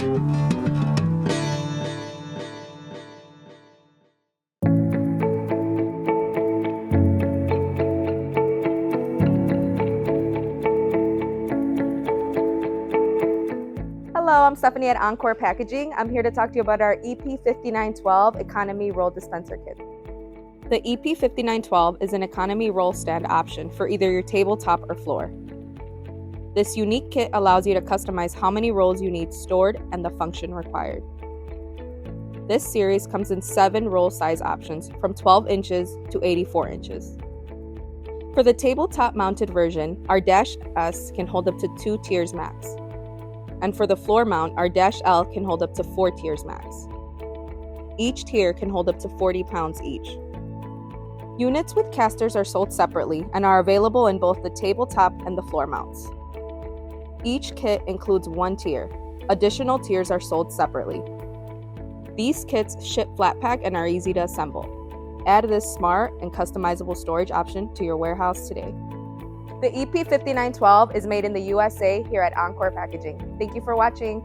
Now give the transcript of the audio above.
Hello, I'm Stephanie at Encore Packaging. I'm here to talk to you about our EP5912 Economy Roll Dispenser Kit. The EP5912 is an economy roll stand option for either your tabletop or floor. This unique kit allows you to customize how many rolls you need stored and the function required. This series comes in 7 roll size options from 12 inches to 84 inches. For the tabletop mounted version, our Dash S can hold up to 2 tiers max. And for the floor mount, our Dash L can hold up to 4 tiers max. Each tier can hold up to 40 pounds each. Units with casters are sold separately and are available in both the tabletop and the floor mounts. Each kit includes 1 tier. Additional tiers are sold separately. These kits ship flat pack and are easy to assemble. Add this smart and customizable storage option to your warehouse today. The EP5912 is made in the USA here at Encore Packaging. Thank you for watching.